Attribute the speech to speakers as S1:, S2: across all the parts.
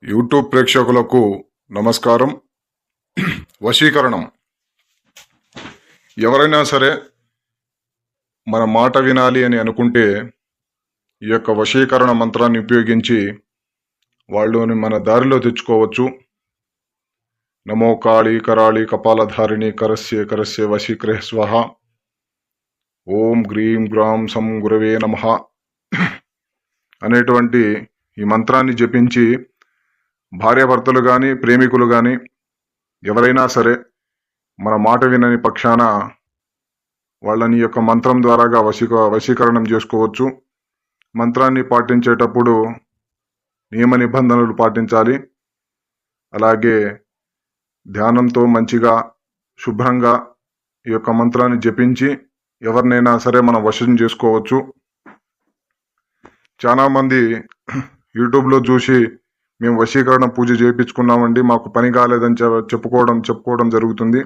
S1: YouTube ప్రేక్షకులకు నమస్కారం. వశీకరణం. ఎవరైనా సరే మన మాట వినాలి అని అనుకుంటే ఈ యొక్క వశీకరణ మంత్రాన్ని ఉపయోగించి వాళ్ళని మన దారిలో తెచ్చుకోవచ్చు. నమో కాళీ కరాళీ కపాలధారిణి కరస్య కరస్య వశీకరే స్వహ. ఓం గ్రీం గ్రాం సం గురవే నమః అనేటువంటి ఈ మంత్రాన్ని జపించి భార్యాభర్తలు కానీ ప్రేమికులు కానీ ఎవరైనా సరే మన మాట వినని పక్షాన వాళ్ళని యొక్క మంత్రం ద్వారాగా వశీకరణం చేసుకోవచ్చు. మంత్రాన్ని పాటించేటప్పుడు నియమ నిబంధనలు పాటించాలి. అలాగే ధ్యానంతో మంచిగా శుభ్రంగా ఈ యొక్క మంత్రాన్ని జపించి ఎవరినైనా సరే మనం వశం చేసుకోవచ్చు. చాలామంది యూట్యూబ్లో చూసి మేము వశీకరణ పూజ చేయించుకున్నామండి, మాకు పని కాలేదని చెప్పుకోవడం జరుగుతుంది.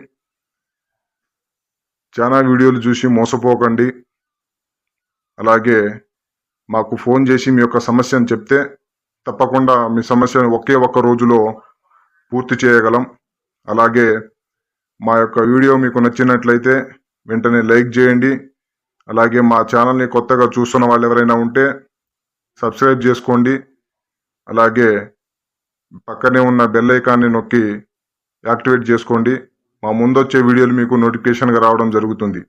S1: చాలా వీడియోలు చూసి మోసపోకండి. అలాగే మాకు ఫోన్ చేసి మీ యొక్క సమస్యను చెప్తే తప్పకుండా మీ సమస్యను ఒకే ఒక్క రోజులో పూర్తి చేయగలం. అలాగే మా యొక్క వీడియో మీకు నచ్చినట్లయితే వెంటనే లైక్ చేయండి. అలాగే మా ఛానల్ని కొత్తగా చూస్తున్న వాళ్ళు ఎవరైనా ఉంటే సబ్స్క్రైబ్ చేసుకోండి. అలాగే పక్కనే ఉన్న బెల్ ఐకాన్ని నొక్కి యాక్టివేట్ చేసుకోండి. మా ముందొచ్చే వీడియోలు మీకు నోటిఫికేషన్గా రావడం జరుగుతుంది.